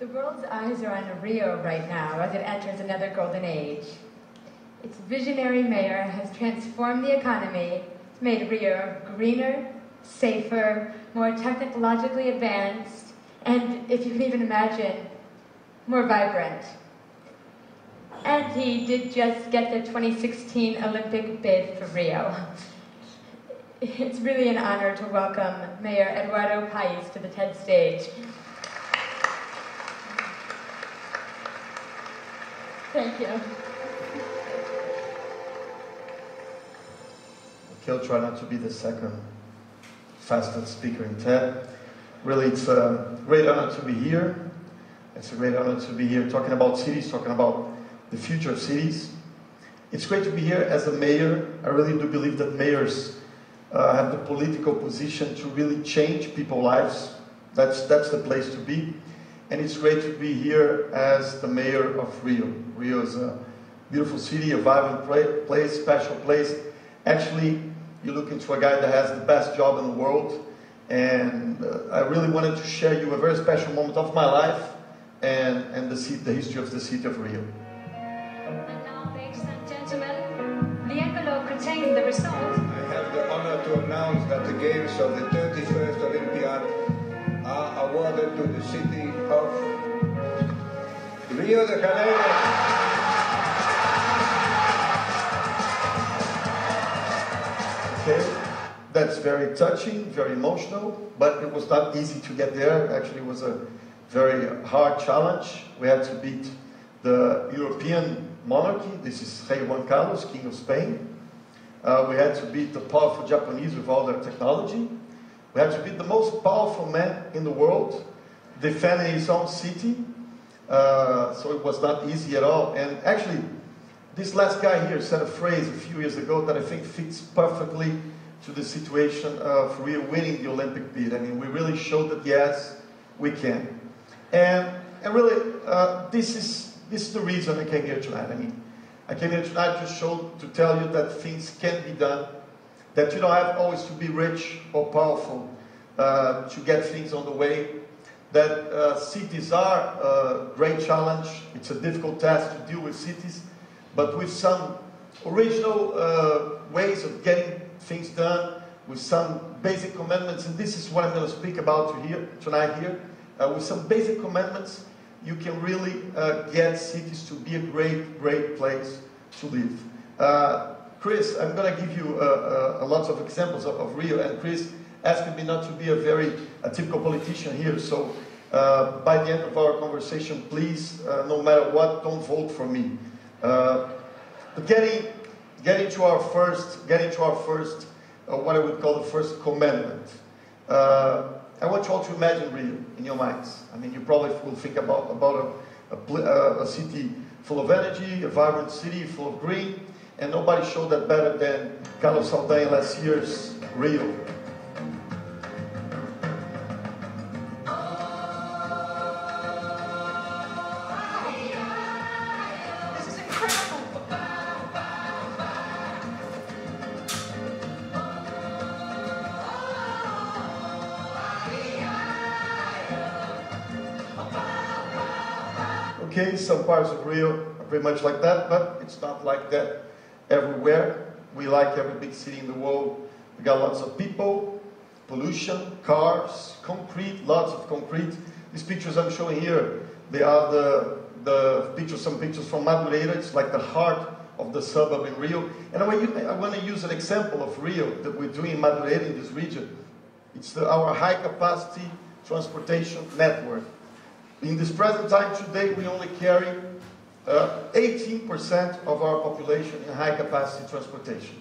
The world's eyes are on Rio right now as it enters another golden age. Its visionary mayor has transformed the economy, made Rio greener, safer, more technologically advanced, and, if you can even imagine, more vibrant. And he did just get the 2016 Olympic bid for Rio. It's really an honor to welcome Mayor Eduardo Paes to the TED stage. Thank you. Okay, I'll try not to be the second fastest speaker in TED. Really, it's a great honor to be here. It's a great honor to be here talking about cities, talking about the future of cities. It's great to be here as a mayor. I really do believe that mayors have the political position to really change people's lives. That's the place to be. And it's great to be here as the mayor of Rio. Rio is a beautiful city, a vibrant place, special place. Actually, you look into a guy that has the best job in the world. And I really wanted to share you a very special moment of my life and the history of the city of Rio. And now, ladies and gentlemen, the envelope containing the result. I have the honor to announce that the games of the 31st Olympiad are awarded to the city of Rio de Janeiro. Okay, that's very touching, very emotional, but it was not easy to get there. Actually, it was a very hard challenge. We had to beat the European monarchy. This is Rei Juan Carlos, King of Spain. We had to beat the powerful Japanese with all their technology. We had to beat the most powerful man in the world, defending his own city. So it was not easy at all. And actually, this last guy here said a phrase a few years ago that I think fits perfectly to the situation of Rio winning the Olympic bid. I mean, we really showed that yes, we can. And really, this is the reason I came here tonight. I mean, I came here tonight to tell you that things can be done, that you don't have always to be rich or powerful to get things on the way, that cities are a great challenge. It's a difficult task to deal with cities, but with some original ways of getting things done, with some basic commandments, and this is what I'm going to speak about tonight here. With some basic commandments, you can really get cities to be a great place to live. Chris, I'm going to give you a lot of examples of Rio, and Chris asked me not to be a typical politician here, so by the end of our conversation, please, no matter what, don't vote for me. But getting to our first, what I would call the first commandment. I want you all to imagine Rio in your minds. I mean, you probably will think about a city full of energy, a vibrant city full of green, and nobody showed that better than Carlos Saldanha last year's Rio. Okay, some parts of Rio are pretty much like that, but it's not like that everywhere. We, like every big city in the world, we got lots of people, pollution, cars, concrete, lots of concrete. These pictures I'm showing here, they are the pictures, some pictures from Madureira. It's like the heart of the suburb in Rio. And I want to use an example of Rio that we're doing in Madureira, in this region. It's our high capacity transportation network. In this present time today, we only carry 18% of our population in high-capacity transportation.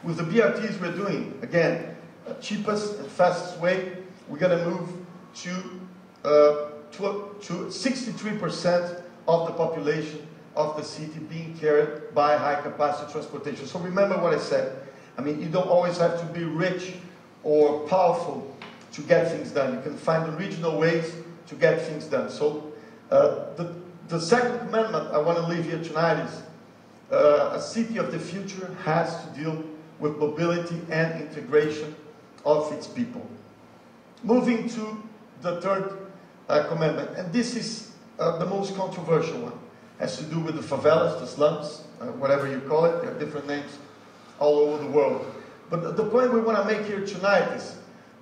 With the BRTs we're doing, again, cheapest and fastest way, we're going to move to 63% of the population of the city being carried by high-capacity transportation. So remember what I said. I mean, you don't always have to be rich or powerful to get things done. You can find original ways to get things done. So the second commandment I want to leave here tonight is a city of the future has to deal with mobility and integration of its people. Moving to the third commandment, and this is the most controversial one. Has to do with the favelas, the slums, whatever you call it. There are different names all over the world. But the point we want to make here tonight is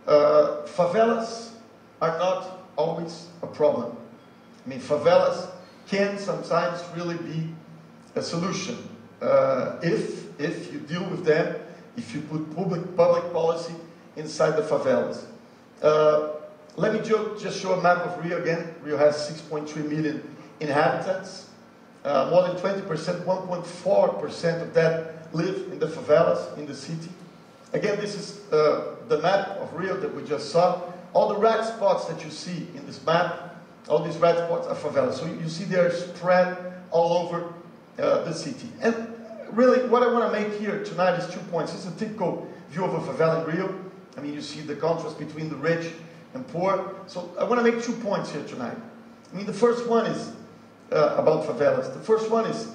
favelas are not always a problem. I mean, favelas can sometimes really be a solution if you deal with them, if you put public policy inside the favelas. Let me just show a map of Rio again. Rio has 6.3 million inhabitants. More than 20%, 1.4% of that live in the favelas, in the city. Again, this is the map of Rio that we just saw. All the red spots that you see in this map, all these red spots are favelas. So you see they're spread all over the city. And really, what I want to make here tonight is 2 points. It's a typical view of a favela in Rio. I mean, you see the contrast between the rich and poor. So I want to make 2 points here tonight. I mean, the first one is about favelas. The first one is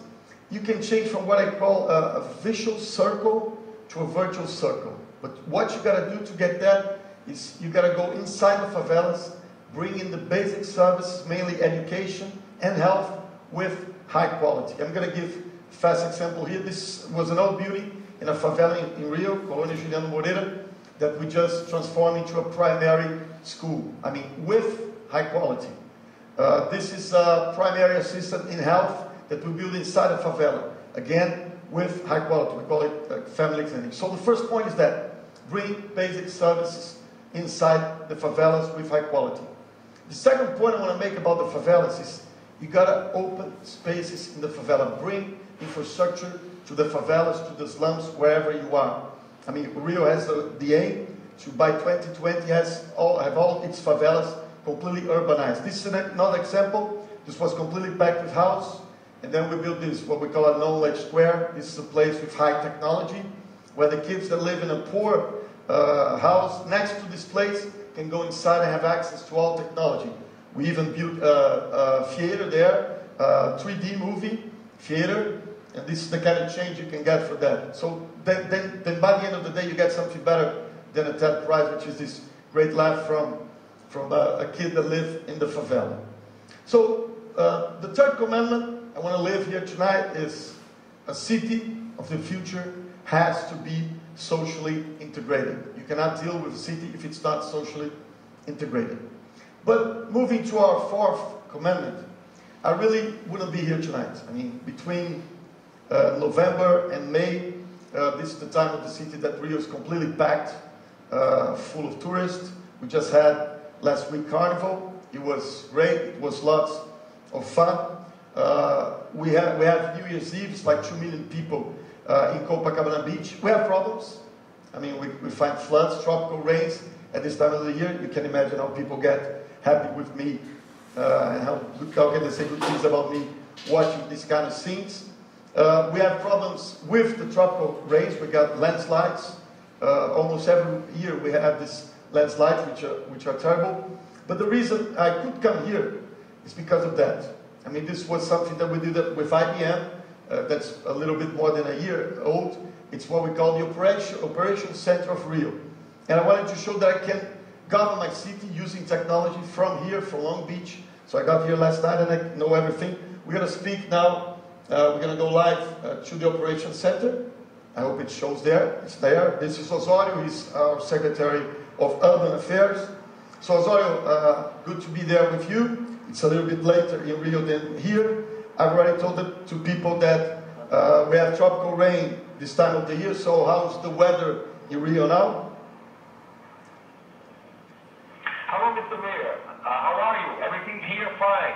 you can change from what I call a vicious circle to a virtual circle. But what you got to do to get that is you got to go inside the favelas, bring in the basic services, mainly education and health, with high quality. I'm going to give a fast example here. This was an old beauty in a favela in Rio, Colônia Juliano Moreira, that we just transformed into a primary school. I mean, with high quality. This is a primary assistant in health that we build inside a favela. Again, with high quality. We call it family clinic. So the first point is that bring basic services inside the favelas with high quality. The second point I want to make about the favelas is you got to open spaces in the favela. Bring infrastructure to the favelas, to the slums, wherever you are. I mean, Rio has the aim to, by 2020, have all its favelas completely urbanized. This is another example. This was completely packed with houses, and then we built this, what we call a knowledge square. This is a place with high technology, where the kids that live in a poor house next to this place can go inside and have access to all technology. We even built a theater there, a 3D movie theater, and this is the kind of change you can get for that. So then by the end of the day, you get something better than a TED Prize, which is this great laugh from a kid that lived in the favela. So the third commandment I want to live here tonight is a city of the future has to be socially integrated. You cannot deal with a city if it's not socially integrated. But moving to our fourth commandment, I really wouldn't be here tonight. I mean, between November and May, this is the time of the city that Rio is completely packed, full of tourists. We just had last week Carnival. It was great. It was lots of fun. We have New Year's Eve. It's like 2 million people in Copacabana Beach. We have problems. I mean, we find floods, tropical rains at this time of the year. You can imagine how people get happy with me and how can they say good things about me watching these kind of scenes. We have problems with the tropical rains. We got landslides. Almost every year we have these landslides, which are terrible. But the reason I could come here is because of that. I mean, this was something that we did with IBM. That's a little bit more than a year old. It's what we call the Operation Center of Rio. And I wanted to show that I can govern my city using technology from here, from Long Beach. So I got here last night and I know everything. We're going to speak now. We're going to go live to the Operation Center. I hope it shows there. It's there. This is Osorio. He's our Secretary of Urban Affairs. So Osorio, good to be there with you. It's a little bit later in Rio than here. I've already told it to people that we have tropical rain this time of the year. So how's the weather in Rio now? Hello, Mr. Mayor. How are you? Everything here fine.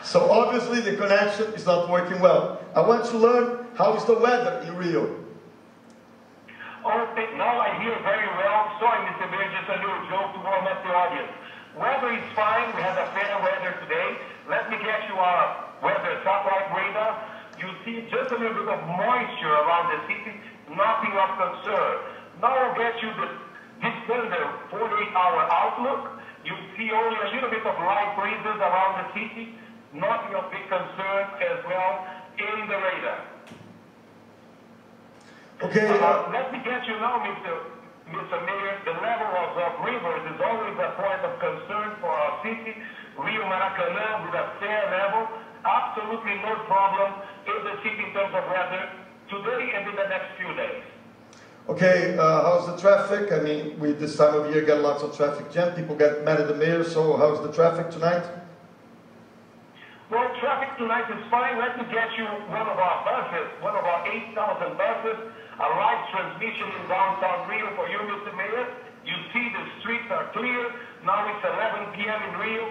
So obviously the connection is not working well. I want to learn how is the weather in Rio. Now I hear very well. Sorry, Mr. Mayor, just a little joke to warm up the audience. Weather is fine. We have a fair weather today. Let me get you our weather satellite radar. You see just a little bit of moisture around the city, nothing of concern. Now I'll get you this standard 48-hour outlook. You see only a little bit of light breezes around the city, nothing of big concern as well in the radar. Okay. Let me get you now, Mr. Mayor, the level of rivers is always a point of concern for our city. Rio Maracanã with a fair level, absolutely no problem in the city in terms of weather today and in the next few days. Okay, how's the traffic? I mean, we this time of year get lots of traffic jam. People get mad at the mayor, so how's the traffic tonight? Well, traffic tonight is fine. Let me get you one of our buses, one of our 8,000 buses, a live transmission in downtown Rio for you, Mr. Mayor. You see the streets are clear. Now it's 11 p.m. in Rio.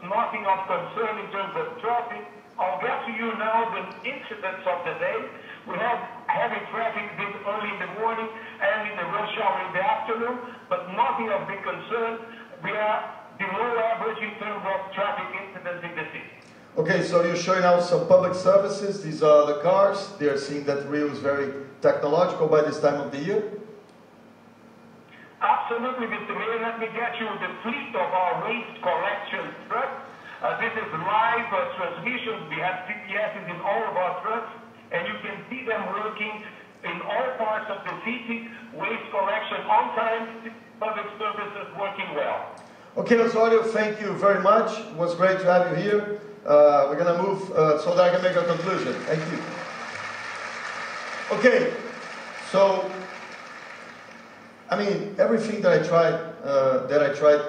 Nothing of concern in terms of traffic. I'll get to you now the incidents of the day. We have heavy traffic this early in the morning and in the rush hour in the afternoon, but nothing of big concern. We are below average in terms of traffic incidents in the city. Okay, so you're showing out some public services. These are the cars. They're seeing that Rio is very technological by this time of the year. Absolutely, Mr. Mayor. Let me get you the fleet of our waste collection trucks. This is live transmission. We have GPSs in all of our trucks, and you can see them working in all parts of the city. Waste collection on time, public services working well. Okay, Osorio, thank you very much. It was great to have you here. We're going to move so that I can make a conclusion. Thank you. Okay, so, I mean, everything that I tried,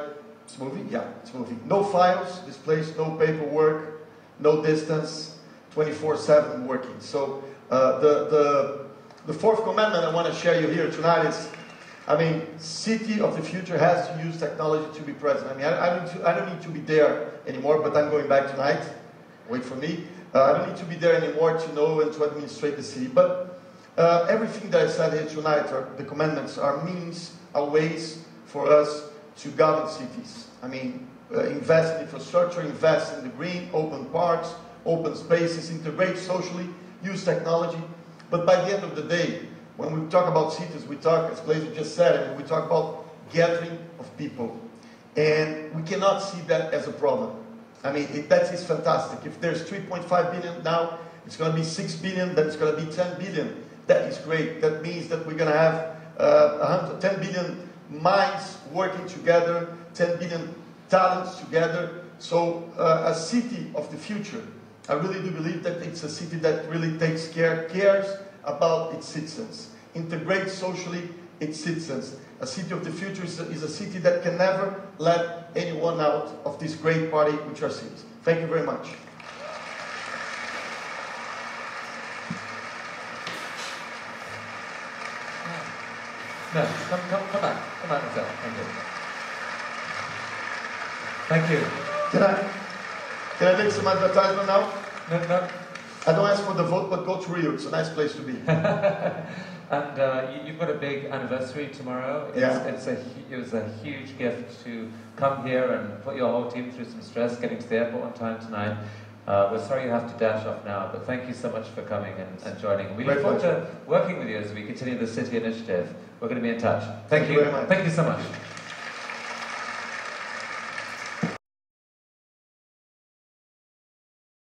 it's moving? Yeah, it's moving. No files, this place, no paperwork, no distance, 24/7 working. So, the fourth commandment I want to share you here tonight is, I mean, city of the future has to use technology to be present. I mean, I don't need to be there anymore, but I'm going back tonight. Wait for me. I don't need to be there anymore to know and to administrate the city. But everything that I said here tonight, the commandments, are means, are ways for us to govern cities. I mean, invest in infrastructure, invest in the green, open parks, open spaces, integrate socially, use technology. But by the end of the day, when we talk about cities, we talk, as Blazer just said, we talk about gathering of people. And we cannot see that as a problem. I mean, that is fantastic. If there's 3.5 billion now, it's going to be 6 billion, then it's going to be 10 billion. That is great. That means that we're going to have 10 billion minds working together, 10 billion talents together. So a city of the future, I really do believe that it's a city that really takes cares about its citizens, integrates socially its citizens. A city of the future is a city that can never let anyone out of this great party which are cities. Thank you very much. No, come back, Marcel. Thank you. Can I make some advertisement now? No. I don't ask for the vote, but go to Rio. It's a nice place to be. And you've got a big anniversary tomorrow. It was a huge gift to come here and put your whole team through some stress getting to the airport on time tonight. We're sorry you have to dash off now, but thank you so much for coming and joining. We look forward to working with you as we continue the city initiative. We're going to be in touch. Thank you very much. Thank you so much.